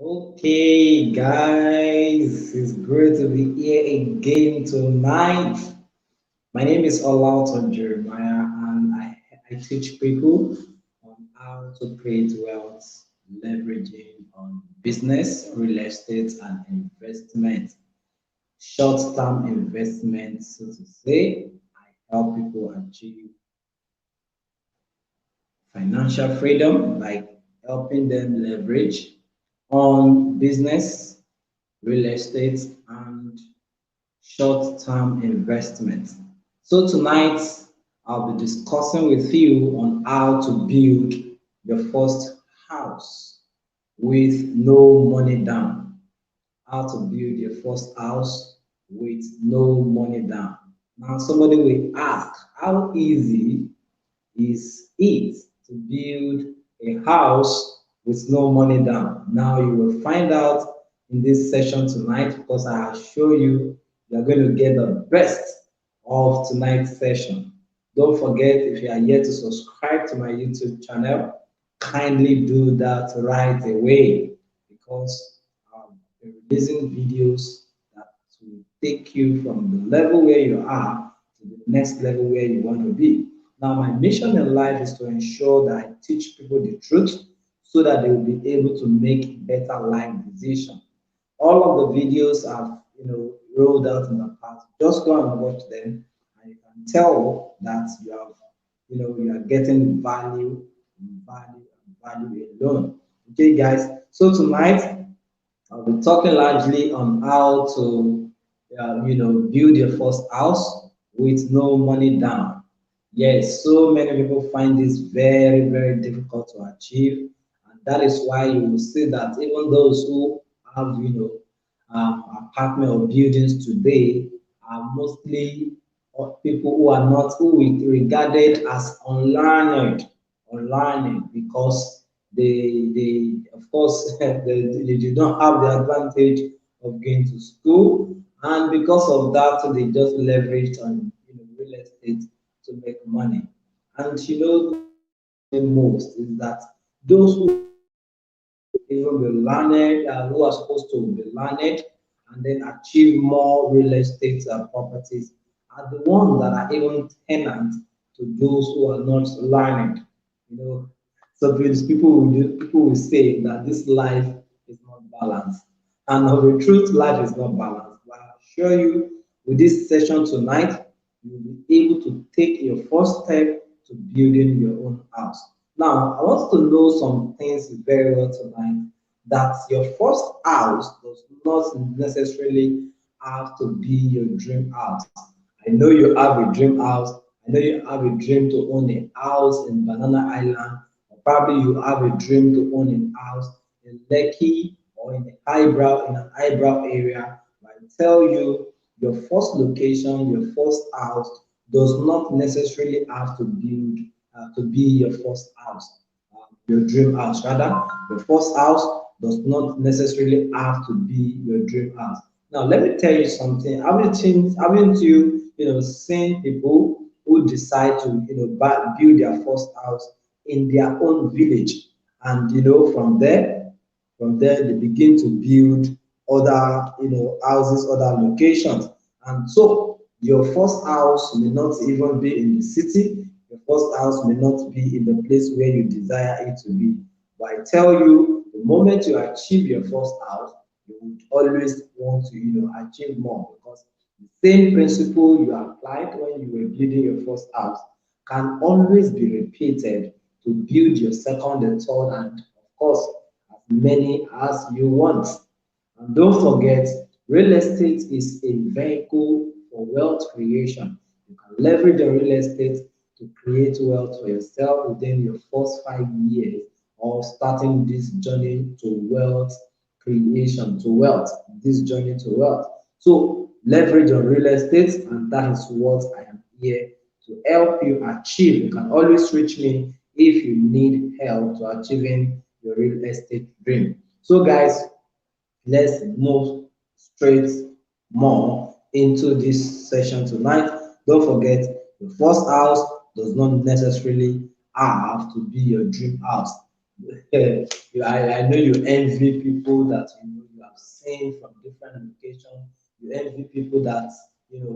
Okay, guys, it's great to be here again tonight. My name is Olauton Jeremiah, and I teach people on how to create wealth, leveraging on business, real estate, and investment. Short-term investments, so to say. I help people achieve financial freedom by helping them leverage on business, real estate, and short-term investments. So tonight, I'll be discussing with you on how to build your first house with no money down. How to build your first house with no money down. Now, somebody will ask, how easy is it to build a house with no money down? Now you will find out in this session tonight because I assure you you're going to get the best of tonight's session. Don't forget, if you are yet to subscribe to my YouTube channel, kindly do that right away because I'm releasing videos that will take you from the level where you are to the next level where you want to be. Now, my mission in life is to ensure that I teach people the truth so that they will be able to make better life decisions. All of the videos I've rolled out in the past, just go and watch them, and you can tell that you are getting value, and value alone. Okay, guys. So tonight I'll be talking largely on how to, build your first house with no money down. Yes, so many people find this very, very difficult to achieve, and that is why you will see that even those who have, apartment or buildings today are mostly people who are not who we regarded as unlearned because they of course they do not have the advantage of going to school, and because of that they just leveraged on real estate to make money. And most is that those who even be learned, who are supposed to be learned and then achieve more real estate properties are the ones that are even tenants to those who are not learned. You know, so people will say that this life is not balanced, and of the truth, life is not balanced. But I assure you, with this session tonight, you will be able to take your first step to building your own house. Now, I want to know some things very well tonight that your first house does not necessarily have to be your dream house. I know you have a dream house. I know you have a dream to own a house in Banana Island, or probably you have a dream to own a house in Lekki or in an eyebrow area. But I tell you, your first location, your first house does not necessarily have to be your first house, your dream house. Rather, your first house does not necessarily have to be your dream house. Now, let me tell you something. Haven't you, seen people who decide to, build their first house in their own village, and from there they begin to build other, houses, other locations, and so your first house may not even be in the city. Your first house may not be in the place where you desire it to be. But I tell you, the moment you achieve your first house, you would always want to, achieve more because the same principle you applied when you were building your first house can always be repeated to build your second and third, and of course, as many as you want. And don't forget, real estate is a vehicle for wealth creation. You can leverage your real estate to create wealth for yourself within your first 5 years of starting this journey to wealth creation, to wealth, this journey to wealth. So leverage your real estate, and that is what I am here to help you achieve. You can always reach me if you need help to achieving your real estate dream. So guys, let's move straight more into this session tonight. Don't forget, the first house does not necessarily have to be your dream house. I know you envy people that you have seen from different locations. You envy people that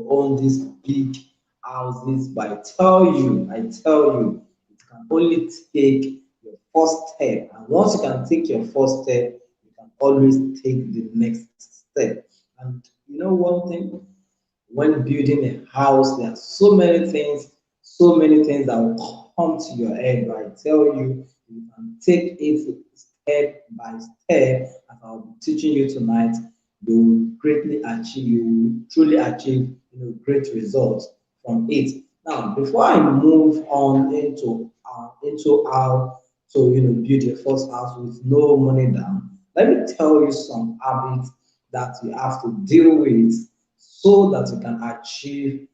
own these big houses. But I tell you, it can only take your first step. And once you can take your first step, you can always take the next step. And you know one thing, when building a house, there are so many things that will come to your head. But I tell you, you can take it step by step, as I'll be teaching you tonight. You will greatly achieve, you will truly achieve, great results from it. Now, before I move on into how to build your first house with no money down, let me tell you some habits that you have to deal with so that you can achieve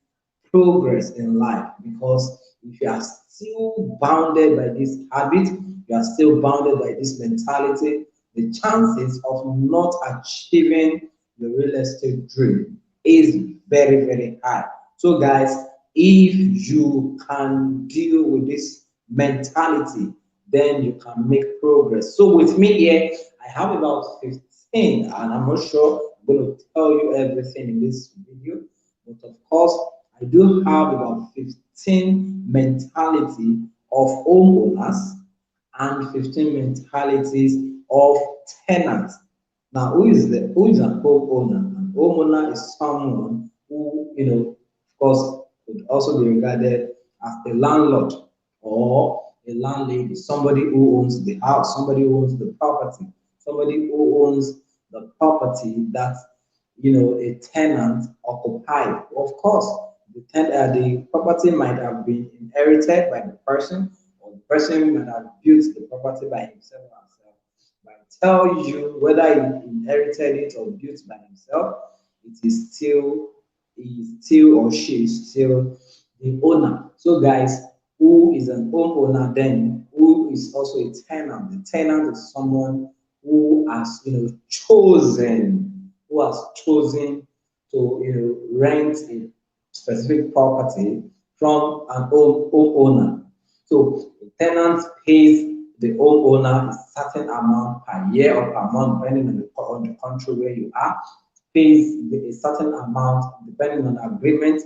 progress in life. Because if you are still bounded by this habit, you are still bounded by this mentality, the chances of not achieving the real estate dream is very, very high. So, guys, if you can deal with this mentality, then you can make progress. So, with me here, I have about 15, and I'm not sure I'm going to tell you everything in this video, but of course, I do have about 15 mentality of homeowners and 15 mentalities of tenants. Now, who is an homeowner? An homeowner is someone who, of course, could also be regarded as a landlord or a landlady, somebody who owns the house, somebody who owns the property, somebody who owns the property that a tenant occupied. Of course, the property might have been inherited by the person, or the person might have built the property by himself or herself. But I tell you, whether he inherited it or built by himself, he is still or she is still the owner. So, guys, who is an homeowner then? Who is also a tenant? The tenant is someone who has chosen to rent a specific property from an homeowner. So the tenant pays the homeowner a certain amount per year or per month, depending on the country where you are, pays a certain amount depending on agreement.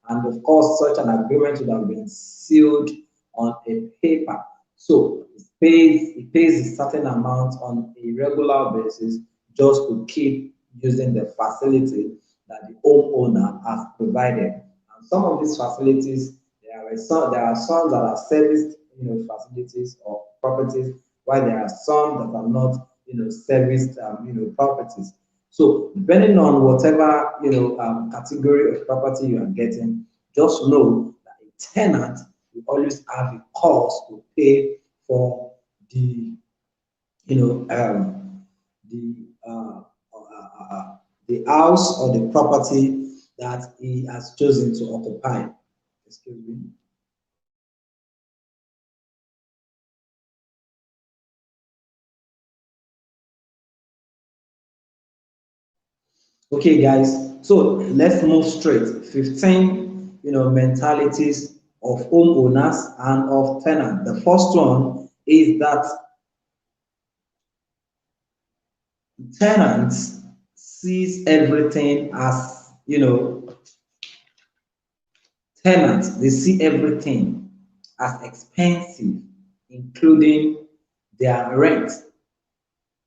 And of course, such an agreement would have been sealed on a paper. So it pays a certain amount on a regular basis just to keep using the facility that the homeowner has provided. And some of these facilities, there are some that are serviced, facilities or properties, while there are some that are not, serviced, properties. So depending on whatever category of property you are getting, just know that a tenant will always have a cost to pay for the you know the the house or the property that he has chosen to occupy. Excuse me. Okay, guys. So let's move straight. 15, mentalities of homeowners and of tenants. The first one is that tenants sees everything as, tenants, they see everything as expensive, including their rent.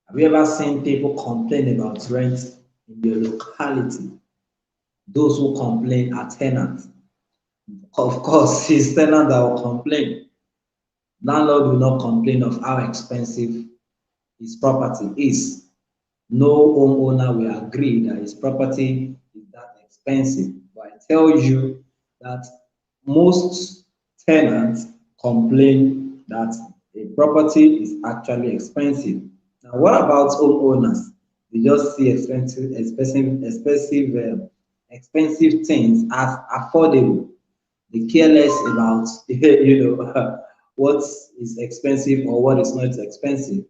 Have you ever seen people complain about rent in your locality? Those who complain are tenants. Of course, it's tenant that will complain. Landlord will not complain of how expensive his property is. No homeowner will agree that his property is that expensive. But I tell you that most tenants complain that a property is actually expensive. Now, what about homeowners? They just see expensive things as affordable. They care less about what is expensive or what is not expensive.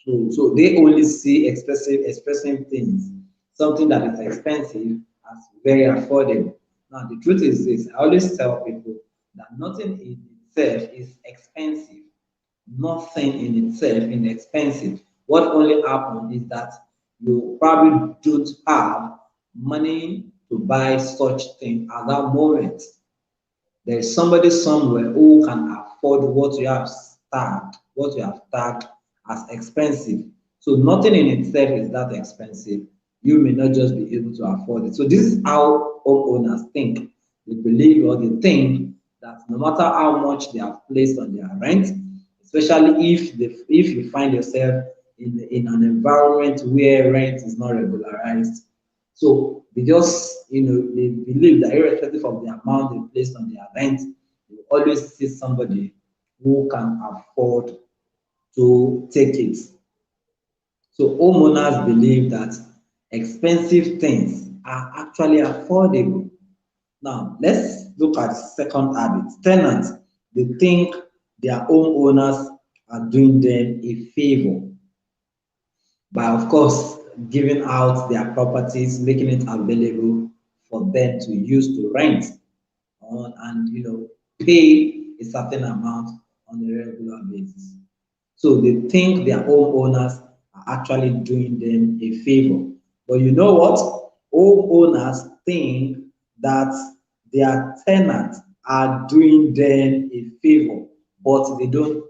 So they only see expensive things, something that is expensive as very affordable. Now the truth is this: I always tell people that nothing in itself is expensive. nothing in itself inexpensive. What only happened is that you probably don't have money to buy such thing at that moment. There is somebody somewhere who can afford what you have tagged as expensive. So nothing in itself is that expensive. You may not just be able to afford it. So this is how homeowners think. They believe or they think that no matter how much they have placed on their rent, especially if you find yourself in an environment where rent is not regularized, so they just, they believe that irrespective of the amount they placed on their rent, you will always see somebody who can afford to take it. So homeowners believe that expensive things are actually affordable. Now, let's look at second habit. Tenants, they think their homeowners are doing them a favor by, of course, giving out their properties, making it available for them to use to rent on and pay a certain amount on a regular basis. So they think their homeowners are actually doing them a favor. But you know what? Homeowners think that their tenants are doing them a favor, but they don't,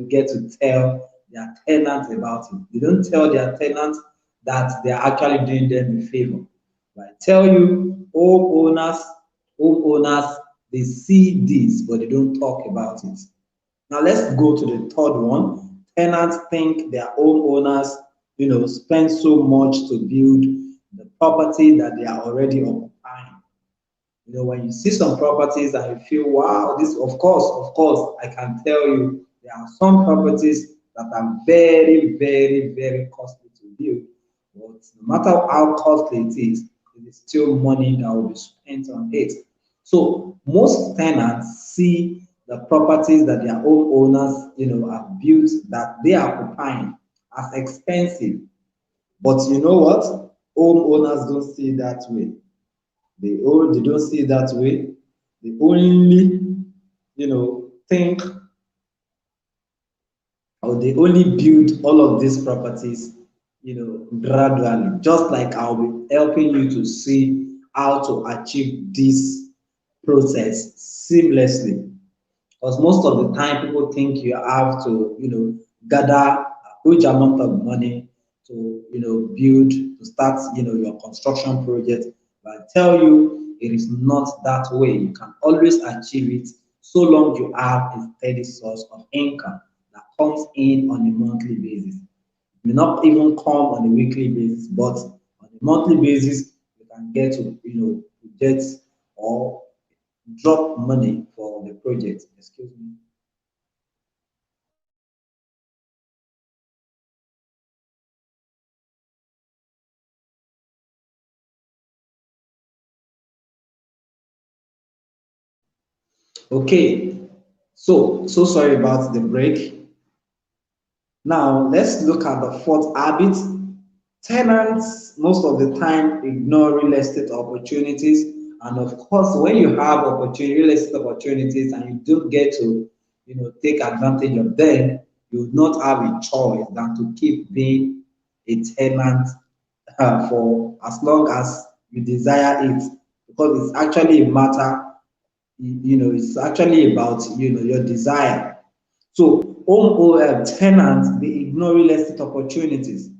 get to tell their tenants about it. They don't tell their tenants that they are actually doing them a favor. But I tell you, homeowners, they see this, but they don't talk about it. Now let's go to the third one. Tenants think their homeowners, spend so much to build the property that they are already occupying. When you see some properties and you feel, wow, this, of course, I can tell you, there are some properties that are very, very, very costly to build. But no matter how costly it is still money that will be spent on it. So most tenants see the properties that their homeowners, have built that they are occupying as expensive. But you know what? Homeowners don't see it that way. They don't see it that way. They only, think, or they only build all of these properties, gradually. Just like I'll be helping you to see how to achieve this process seamlessly. Because most of the time, people think you have to, gather a huge amount of money to, build, to start, your construction project. But I tell you, it is not that way. You can always achieve it so long you have a steady source of income that comes in on a monthly basis. It may not even come on a weekly basis, but on a monthly basis, you can get to, get or drop money for the project. Excuse me. Okay, so sorry about the break. Now let's look at the fourth habit. Tenants most of the time ignore real estate opportunities, and of course, when you have real estate opportunities, and you don't get to, take advantage of them, you would not have a choice than to keep being a tenant for as long as you desire it, because it's actually a matter, it's actually about, your desire. So tenants, they ignore real estate opportunities.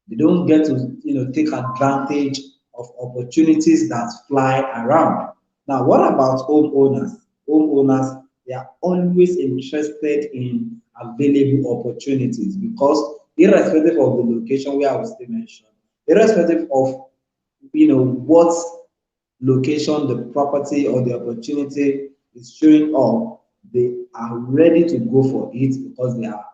They don't get to, take advantage of opportunities that fly around. Now, what about homeowners? Homeowners, they are always interested in available opportunities, because irrespective of the location where I was still mentioned, irrespective of, what location the property or the opportunity is showing up, they are ready to go for it because they are,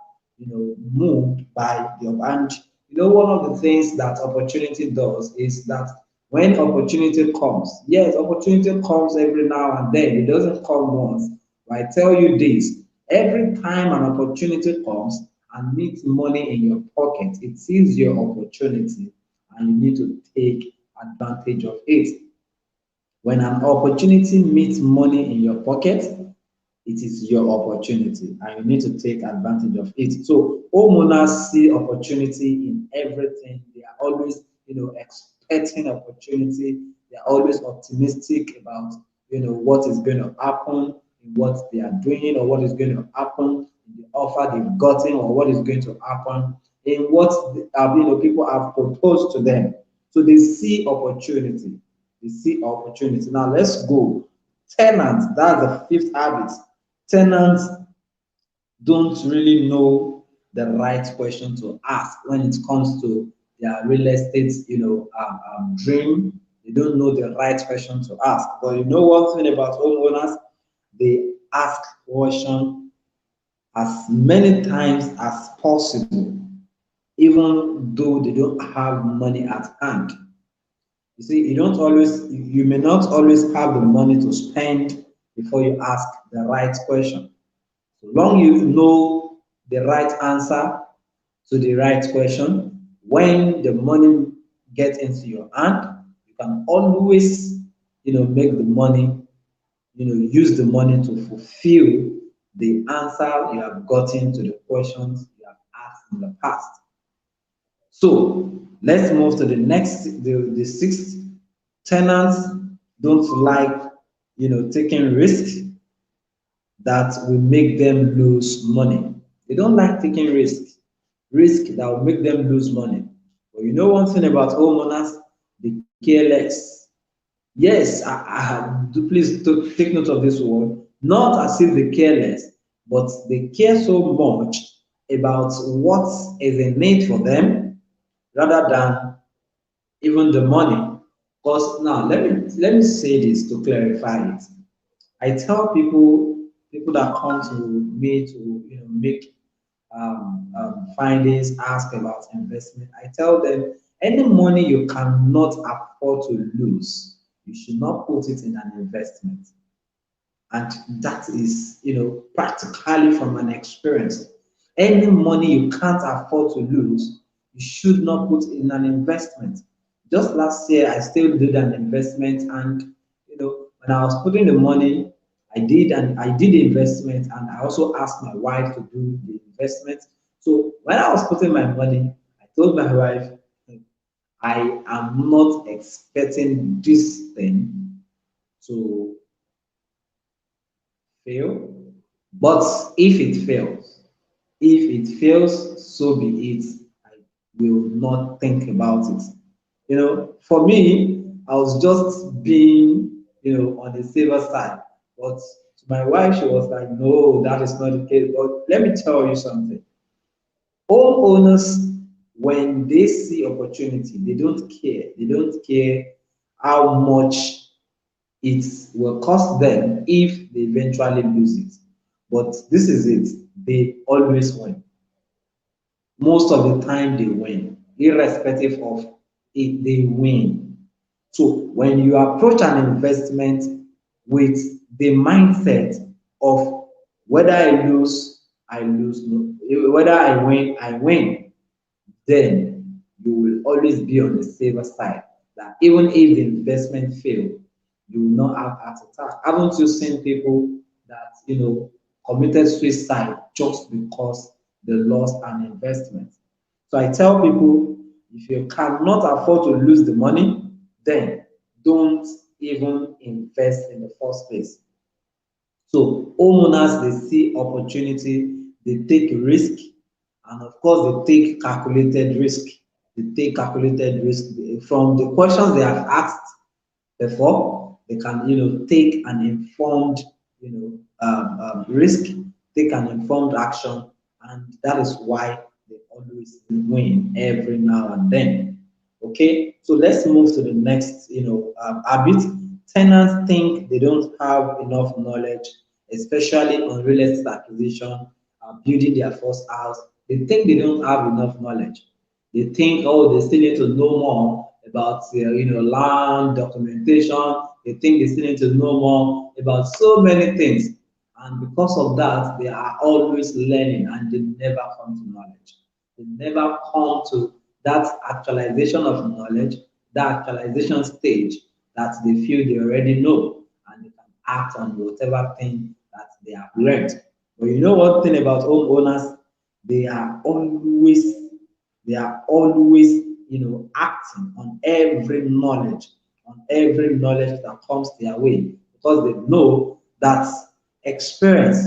moved by the and one of the things that opportunity does is that when opportunity comes, yes, opportunity comes every now and then. It doesn't come once. But I tell you this, every time an opportunity comes and needs money in your pocket, it sees your opportunity and you need to take advantage of it. When an opportunity meets money in your pocket, it is your opportunity and you need to take advantage of it. So homeowners see opportunity in everything. They are always, expecting opportunity. They are always optimistic about, what is going to happen in what they are doing, or what is going to happen in the offer they've gotten, or what is going to happen in what people have proposed to them. So they see opportunity. They see opportunity. Now let's go. Tenants, that's the fifth habit. Tenants don't really know the right question to ask when it comes to their real estate, dream. They don't know the right question to ask. But you know one thing about homeowners, they ask question as many times as possible, even though they don't have money at hand. You see, you may not always have the money to spend before you ask the right question. So long you know the right answer to the right question, when the money gets into your hand, you can always, make the money, use the money to fulfill the answer you have gotten to the questions you have asked in the past. So let's move to the next, the sixth. Tenants don't like, taking risks that will make them lose money. They don't like taking risk that will make them lose money. But you know one thing about homeowners, they care less. Yes, do please take note of this word. Not as if they care less, but they care so much about what is in it for them rather than even the money. Because now let me say this to clarify it. I tell people that come to me to make findings, ask about investment. I tell them any money you cannot afford to lose, you should not put it in an investment. And that is, practically from an experience. Any money you can't afford to lose, you should not put in an investment. Just last year, I still did an investment, and when I was putting the money, I did the investment, and I also asked my wife to do the investment. So when I was putting my money, I told my wife, I am not expecting this thing to fail. But if it fails, so be it. I will not think about it. For me, I was just being, on the safer side. But to my wife, she was like, no, that is not the case. But let me tell you something. Homeowners, when they see opportunity, they don't care. They don't care how much it will cost them if they eventually lose it. But this is it, they always win. Most of the time, they win, irrespective of it, they win. So when you approach an investment with the mindset of whether I lose, no, whether I win, then you will always be on the safer side. That even if the investment fail, you will not have heart attack. Haven't you seen people that committed suicide just because they lost an investment? So I tell people, if you cannot afford to lose the money, then don't even invest in the first place. So homeowners, they see opportunity, they take risk, and of course they take calculated risk. They take calculated risk from the questions they have asked before. They can, take an informed, risk, take an informed action, and that is why they always win every now and then. Okay, so let's move to the next, habit. Tenants think they don't have enough knowledge, especially on real estate acquisition, building their first house. They think they don't have enough knowledge. They think, oh, they still need to know more about, land documentation. They think they still need to know more about so many things. And because of that, they are always learning and they never come to knowledge. They never come to that actualization of knowledge, that actualization stage that they feel they already know and they can act on whatever thing that they have learned. But you know one thing about homeowners, they are always they are always acting on every knowledge that comes their way, because they know that experience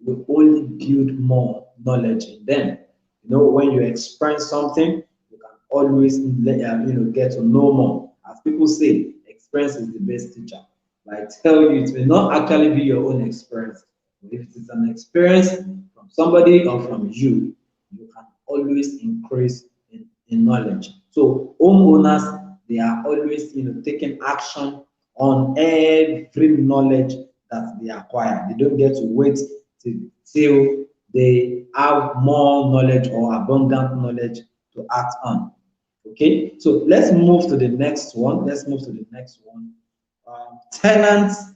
will only build more knowledge in them. When you experience something, you can always get to know more. As people say, experience is the best teacher. But I tell you, it may not actually be your own experience. But if it is an experience from somebody or from you, you can always increase in knowledge. So homeowners, they are always taking action on every knowledge that they acquire. They don't get to wait till they have more knowledge or abundant knowledge to act on. Okay, so let's move to the next one. Tenants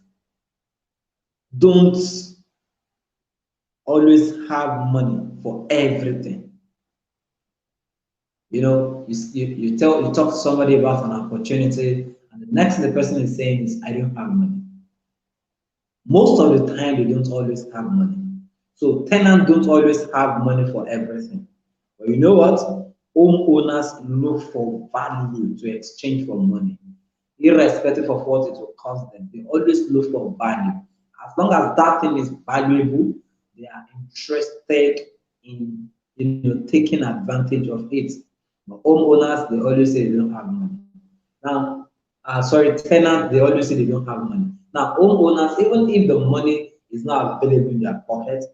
don't always have money for everything. You talk to somebody about an opportunity, and the next thing the person is saying is, I don't have money. Most of the time, they don't always have money. So tenants don't always have money for everything. But you know what? Homeowners look for value to exchange for money. Irrespective of what it will cost them, they always look for value. As long as that thing is valuable, they are interested in taking advantage of it. But homeowners, they always say they don't have money. Now, tenants, they always say they don't have money. Now, homeowners, even if the money is not available in their pocket,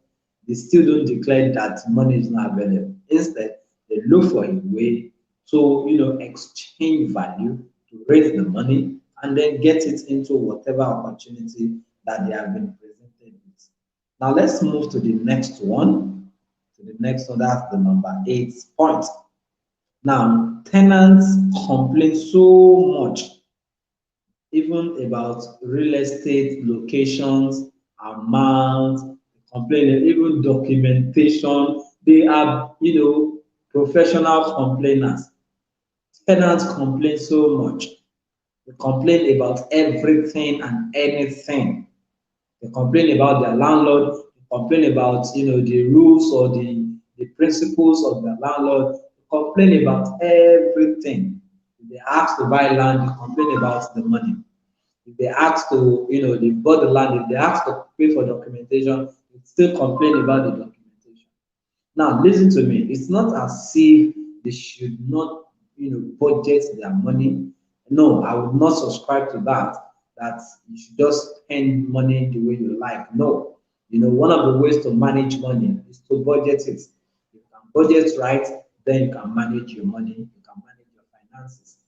they still don't declare that money is not available. Instead, they look for a way to, exchange value, to raise the money, and then get it into whatever opportunity that they have been presented with. Now, let's move to the next one. That's the number 8 point. Now, tenants complain so much, even about real estate locations, amounts, complain, even documentation. They are, professional complainers. Tenants complain so much. They complain about everything and anything. They complain about their landlord. They complain about, the rules or the principles of their landlord. They complain about everything. If they ask to buy land, they complain about the money. If they ask to, they bought the land, if they ask to pay for documentation, they still complain about the documentation. Now, listen to me. It's not as if they should not, budget their money. No, I would not subscribe to that. That you should just spend money the way you like. No, one of the ways to manage money is to budget it. If you can budget right, then you can manage your money. You can manage your finances.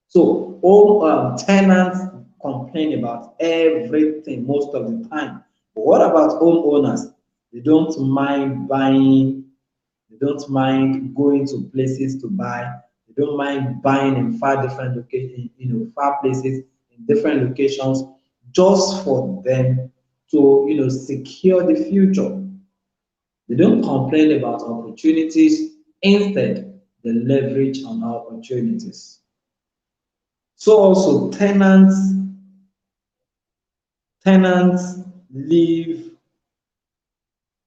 So all tenants complain about everything most of the time. But what about homeowners? They don't mind buying. They don't mind going to places to buy. They don't mind buying in far different locations, far places in different locations, just for them to, secure the future. They don't complain about opportunities. Instead, they leverage on opportunities. So also tenants live,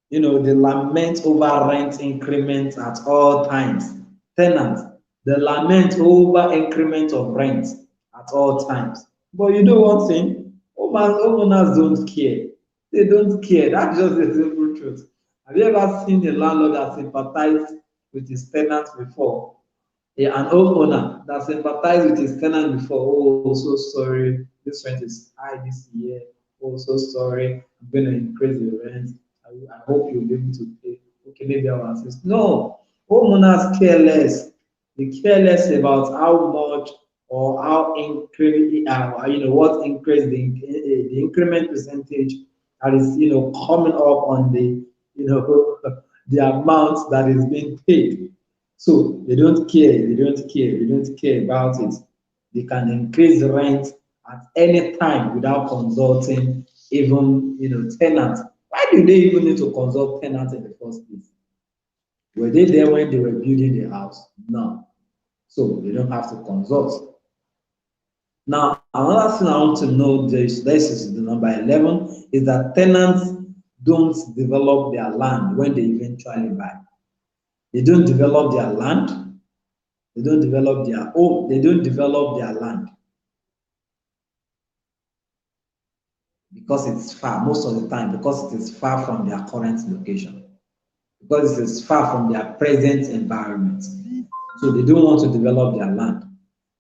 they lament over rent increments at all times. Tenants, they lament over increment of rent at all times. But you know one thing, homeowners don't care. They don't care. That's just the simple truth. Have you ever seen a landlord that sympathized with his tenants before? An homeowner that sympathized with his tenant before. Oh, so sorry, this rent is high this year. Oh, so sorry, I'm going to increase the rent. I hope you'll be able to pay. Okay, maybe I'll assist. No, homeowners care less. They care less about how much or how increase, what increase the increment percentage that is, coming up on the, the amount that is being paid. So they don't care, they don't care about it. They can increase the rent at any time without consulting even tenants. Why do they even need to consult tenants in the first place? Were they there when they were building the house? No. So they don't have to consult. Now, another thing I want to know, this is the number 11, is that tenants don't develop their land when they eventually buy. They don't develop their land, they don't develop their home, they don't develop their land because it's far, most of the time, because it is far from their current location, because it is far from their present environment. So they don't want to develop their land.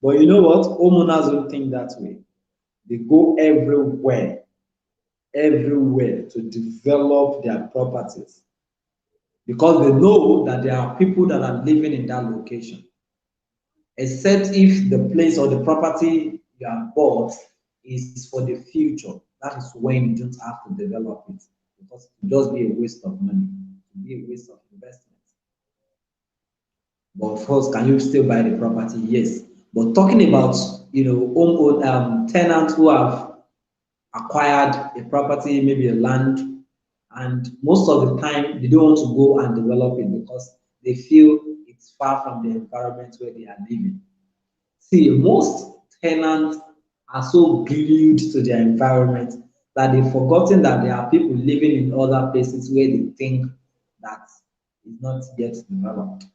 But you know what? Homeowners don't think that way. They go everywhere to develop their properties because they know that there are people that are living in that location. Except if the place or the property you have bought is for the future, that is when you don't have to develop it because it will just be a waste of money, it will be a waste of investment. But of course, can you still buy the property? Yes. But talking about tenants who have acquired a property, maybe a land, and most of the time they don't want to go and develop it because they feel it's far from the environment where they are living. See, most tenants are so glued to their environment that they've forgotten that there are people living in other places where they think that is not yet developed.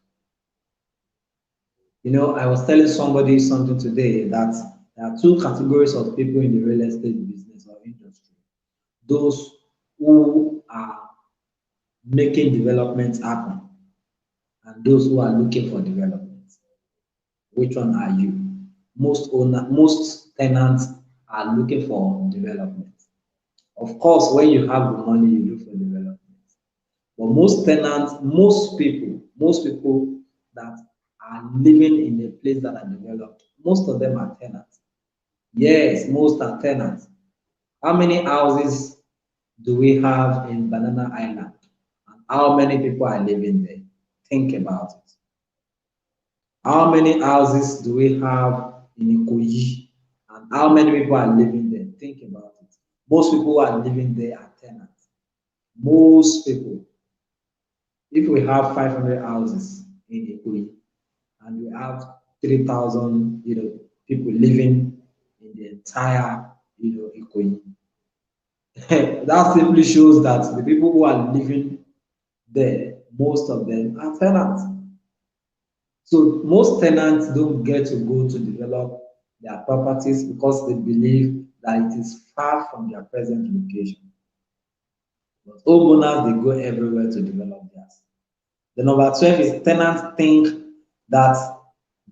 I was telling somebody something today that there are two categories of people in the real estate business or industry. Those who are making developments happen and those who are looking for development. Which one are you? Most tenants are looking for development. Of course, when you have the money, you look for development. But most tenants, most people that are living in a place that are developed, most of them are tenants. Yes, most are tenants. How many houses do we have in Banana Island? And how many people are living there? Think about it. How many houses do we have in Ikoyi? And how many people are living there? Think about it. Most people who are living there are tenants. Most people. If we have 500 houses in Ikoyi and we have 3,000, people living in the entire, Ikoyi, that simply shows that the people who are living there, most of them are tenants. So most tenants don't get to go to develop their properties because they believe that it is far from their present location. But homeowners, they go everywhere to develop theirs. The number 12 is tenants think that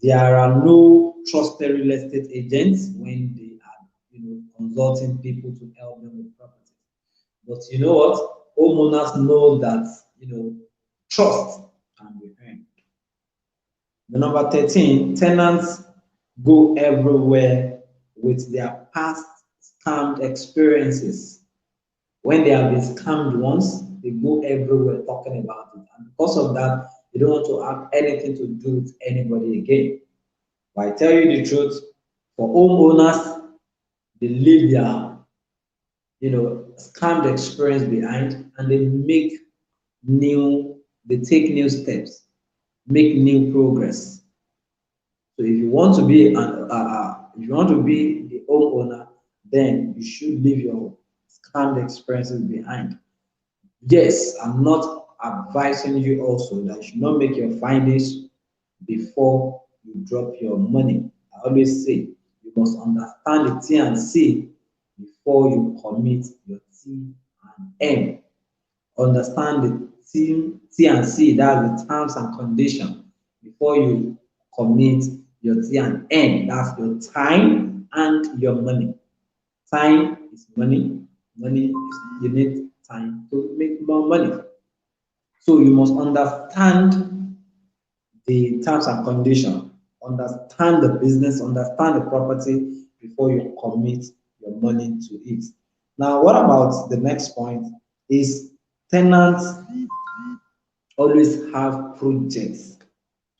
there are no trusted real estate agents when they are, consulting people to help them with property. But you know what? Homeowners know that, trust can be earned. The number 13, tenants go everywhere with their past scammed experiences. When they have been scammed once, they go everywhere talking about it. And because of that, they don't want to have anything to do with anybody again. But I tell you the truth, for homeowners, they leave their, scammed experience behind and they take new steps, make new progress. So if you want to be the homeowner, then you should leave your scammed experiences behind. Yes, I'm not advising you also that you should not make your findings before you drop your money. I always say you must understand the T and C before you commit your T and M. Understand the T and C, that's the terms and conditions, before you commit your T and N, that's your time and your money. Time is money, money is you need time to make more money. So you must understand the terms and conditions, understand the business, understand the property before you commit your money to it. Now, what about the next point is tenants always have projects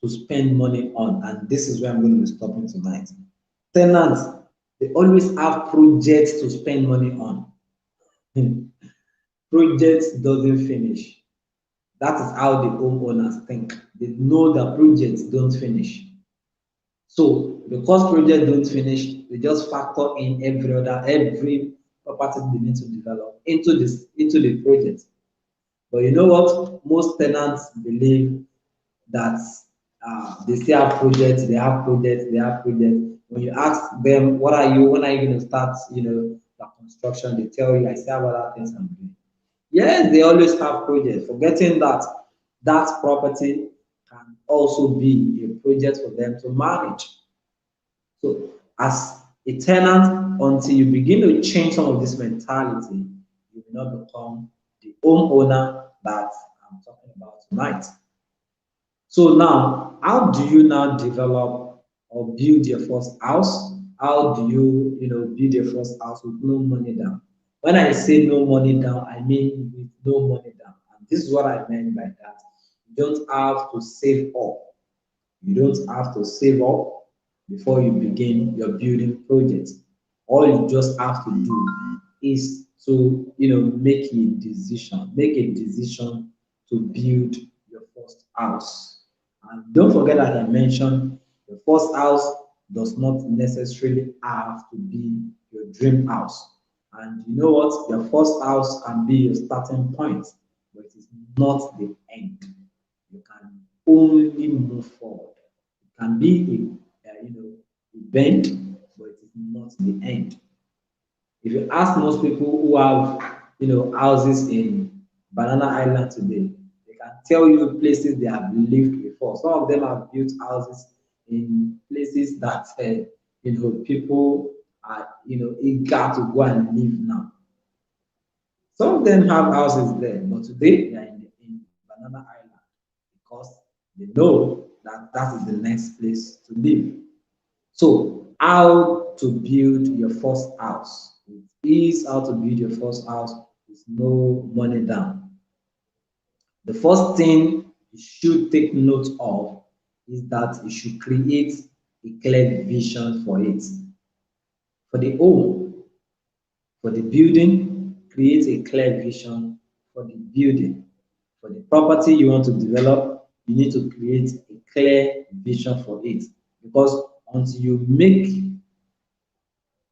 to spend money on, and this is where I'm going to be stopping tonight. Tenants, they always have projects to spend money on. Projects doesn't finish. That is how the homeowners think. They know that projects don't finish. So because projects don't finish, they just factor in every property they need to develop into the project. But you know what? Most tenants believe that they still have projects, they have projects, they have projects. When you ask them, what are you, when are you going to start, the construction, they tell you, I still have other things I'm doing. Yes, they always have projects, forgetting that that property can also be a project for them to manage. So, as a tenant, until you begin to change some of this mentality, you will not become the homeowner that I'm talking about tonight. So now, how do you now develop or build your first house? How do you, build your first house with no money down? When I say no money down, I mean with no money down. And this is what I meant by that. You don't have to save up. You don't have to save up before you begin your building project. All you just have to do is to, make a decision to build your first house. And don't forget that I mentioned the first house does not necessarily have to be your dream house. And you know what? Your first house can be your starting point, but it is not the end. You can only move forward. It can be a bend, but it is not the end. If you ask most people who have, houses in Banana Island today, they can tell you places they have lived before. Some of them have built houses in places that, people are, eager to go and live now. Some of them have houses there, but today they are in Banana Island because they know that that is the next place to live. So, how to build your first house? It is how to build your first house with no money down. The first thing you should take note of is that you should create a clear vision for it. For the home, for the building, create a clear vision for the building. For the property you want to develop, you need to create a clear vision for it. Because until you make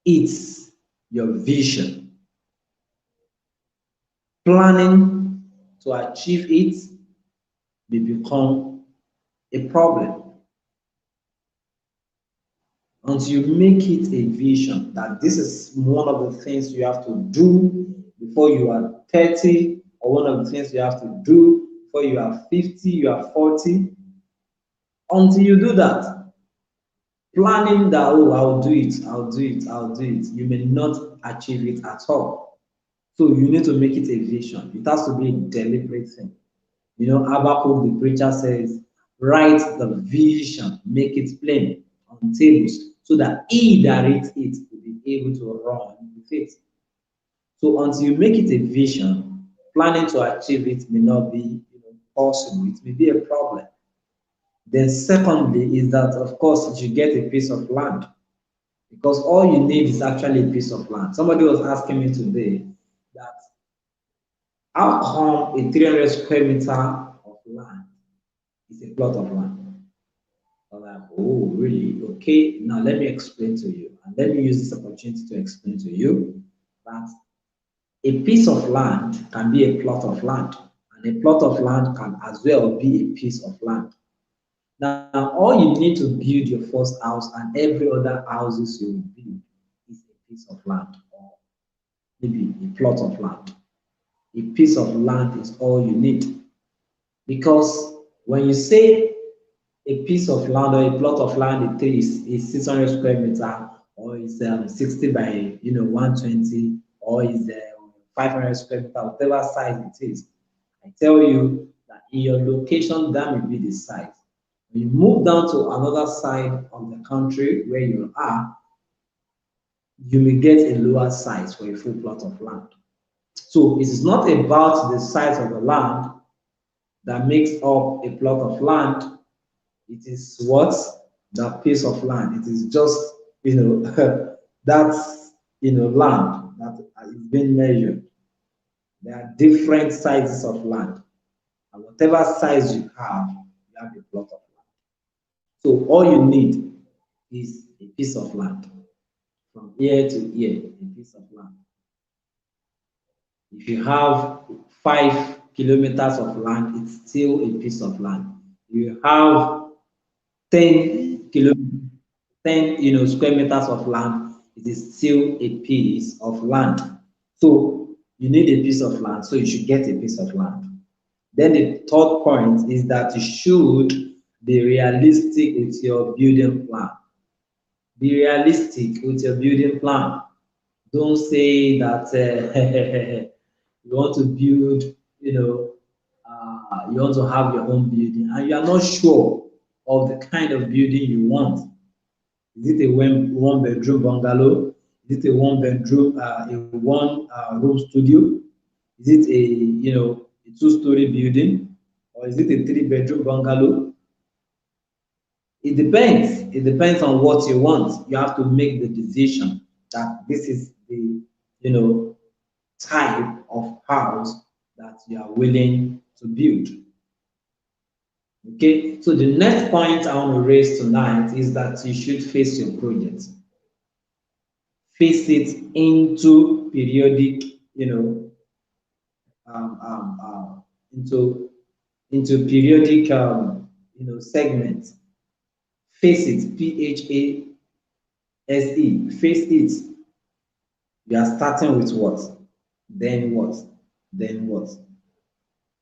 it your vision, planning to achieve it may become a problem. Until you make it a vision that this is one of the things you have to do before you are 30, or one of the things you have to do before you are 50, you are 40. Until you do that, planning that, oh, I'll do it, I'll do it, I'll do it, you may not achieve it at all. So you need to make it a vision. It has to be a deliberate thing. Habakkuk the preacher says, write the vision, make it plain on tables, so that he that reads it will be able to run with it. So until you make it a vision, planning to achieve it may not be possible. It may be a problem. Then secondly is that, of course, you should get a piece of land, because all you need is actually a piece of land. Somebody was asking me today that how come a 300 square meter of land is a plot of land? I'm like, oh, really? Okay, now let me explain to you. And let me use this opportunity to explain to you that a piece of land can be a plot of land, and a plot of land can as well be a piece of land. Now, all you need to build your first house and every other houses you will build is a piece of land, or maybe a plot of land. A piece of land is all you need. Because when you say a piece of land or a plot of land, it is 600 square meter, or is 60 by 120, or is 500 square meter, whatever size it is. I tell you that in your location, that may be the size. When you move down to another side of the country where you are, you may get a lower size for a full plot of land. So it is not about the size of the land that makes up a plot of land. It is what? The piece of land. It is just, that's, land that is being measured. There are different sizes of land. And whatever size you have a plot of land. So all you need is a piece of land. From here to here, a piece of land. If you have 5 kilometers of land, it's still a piece of land. You have 10 kilometers, 10 square meters of land, it is still a piece of land. So you need a piece of land, so you should get a piece of land. Then the third point is that you should be realistic with your building plan. Be realistic with your building plan. Don't say that you want to build, you want to have your own building and you are not sure of the kind of building you want. Is it a one bedroom bungalow? Is it a one bedroom, a one room studio? Is it a a two-story building, or is it a three-bedroom bungalow? It depends. It depends on what you want. You have to make the decision that this is the type of house that you are willing to build. Okay, so the next point I want to raise tonight is that you should face your project. Face it into periodic, um, um, um, into periodic, segments. Face it, PHASE. Face it. You are starting with what? Then what? Then what?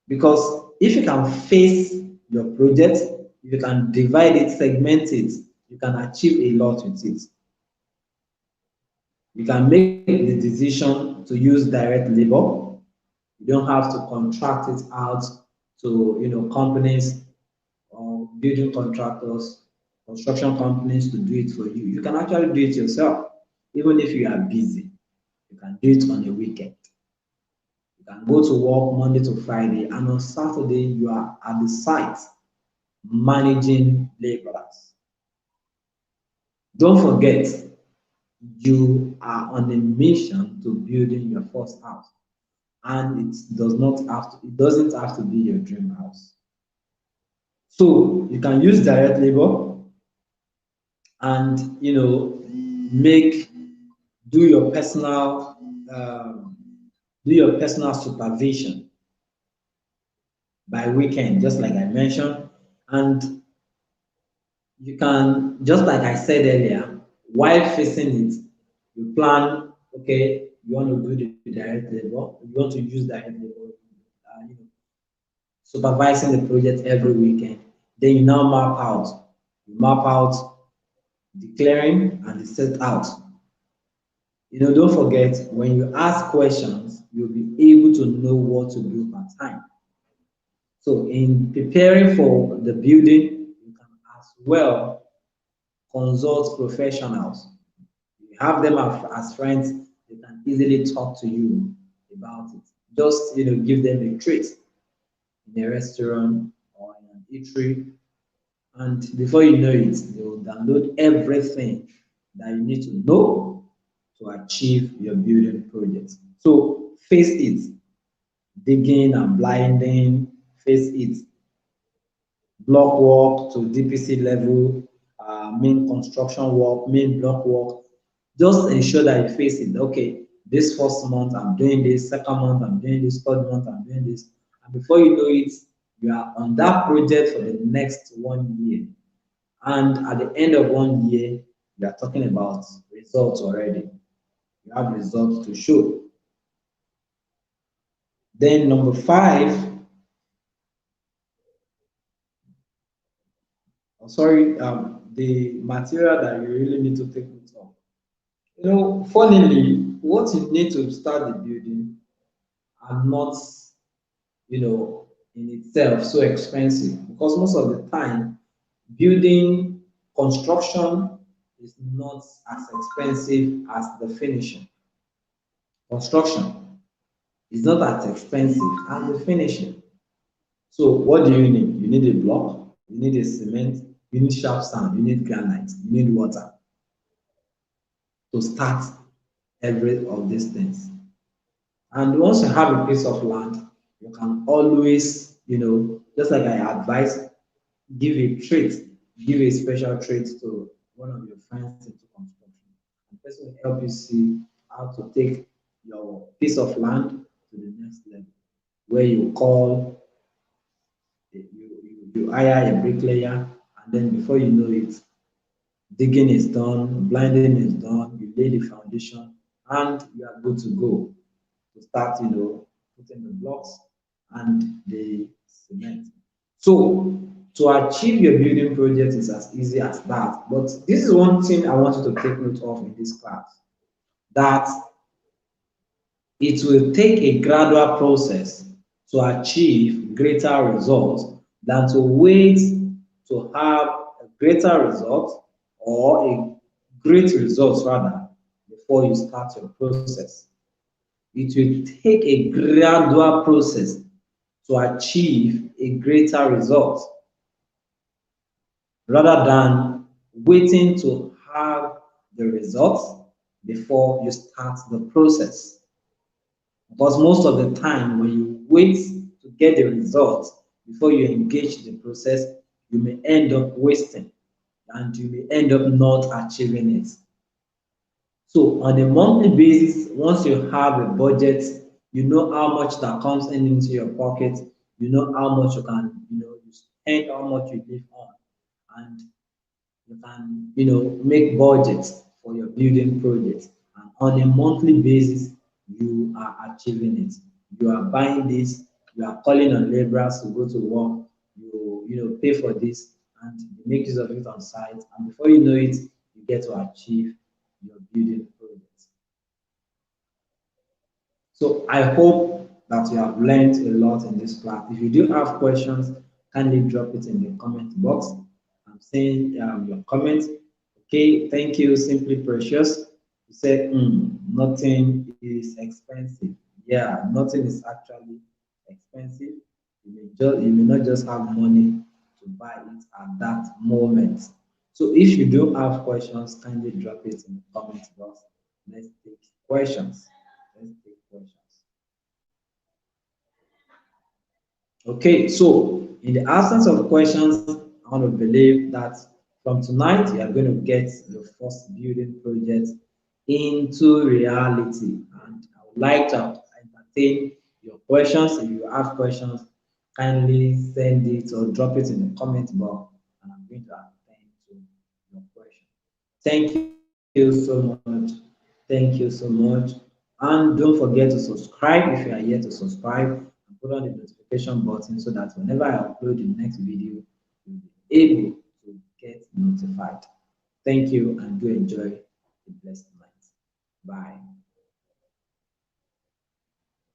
Because if you can face your project, if you can divide it, segment it, you can achieve a lot with it. You can make the decision to use direct labor. You don't have to contract it out to companies or building contractors, construction companies to do it for you. You can actually do it yourself, even if you are busy. You can do it on a weekend. You can go to work Monday to Friday, and on Saturday you are at the site managing laborers. Don't forget, you are on a mission to building your first house, and it doesn't have to be your dream house. So you can use direct labor and make do your personal um, do your personal supervision by weekend, just like I mentioned. And you can, just like I said earlier, while facing it, you plan, okay, you want to do the direct labor, you want to use direct labor, supervising the project every weekend. Then you now map out. You map out declaring and the set out. Don't forget, when you ask questions, you'll be able to know what to do per time. So in preparing for the building, you can as well consult professionals. You have them as friends, they can easily talk to you about it. Just give them a treat in a restaurant or in an eatery, and before you know it, they will download everything that you need to know to achieve your building project. So face it, digging and blinding, face it, block work to DPC level, main construction work, main block work. Just ensure that you face it. Okay, this first month I'm doing this, second month I'm doing this, third month I'm doing this. And before you know it, you are on that project for the next 1 year. And at the end of 1 year, you are talking about results already. You have results to show. Then number 5, the material that you really need to take note of. Funnily, what you need to start the building are not, in itself so expensive, because most of the time, building construction is not as expensive as the finishing. Construction is not as expensive as the finishing. So what do you need? You need a block, you need a cement, you need sharp sand, you need granite, you need water to start every of these things. And once you have a piece of land, you can always, just like I advise, give a treat, give a special treat to one of your friends into construction. The person will help you see how to take your piece of land to the next level, where you call, you hire a bricklayer, and then before you know it, digging is done, blinding is done, you lay the foundation, and you are good to go to start, putting the blocks and the cement. So to achieve your building project is as easy as that. But this is one thing I want you to take note of in this class, that it will take a gradual process to achieve greater results than to wait to have a greater result, or a great result rather, before you start your process. It will take a gradual process to achieve a greater result, rather than waiting to have the results before you start the process. Because most of the time, when you wait to get the results before you engage the process, you may end up wasting, and you may end up not achieving it. So on a monthly basis, once you have a budget, you know how much that comes in into your pocket, you know how much you can, you spend, how much you live on, and you can, make budgets for your building projects. And on a monthly basis, you are achieving it. You are buying this, you are calling on laborers to go to work, pay for this, and you make use of it on site. And before you know it, you get to achieve your building project. So I hope that you have learned a lot in this class. If you do have questions, kindly drop it in the comment box. I'm seeing your comment. Okay, thank you, Simply Precious. You said nothing is expensive. Yeah, nothing is actually expensive. You may not just have money to buy it at that moment. So if you do have questions, kindly drop it in the comment box. Let's take questions. Let's take questions. Okay, so in the absence of questions, I want to believe that from tonight you are going to get your first building project into reality. And I would like to entertain your questions. If you have questions, kindly send it or drop it in the comment box, and I'm going to attend to your question. Thank you so much. Thank you so much. And don't forget to subscribe if you are yet to subscribe, and put on the notification button so that whenever I upload the next video, you'll be able to get notified. Thank you, and do enjoy a blessed night. Bye.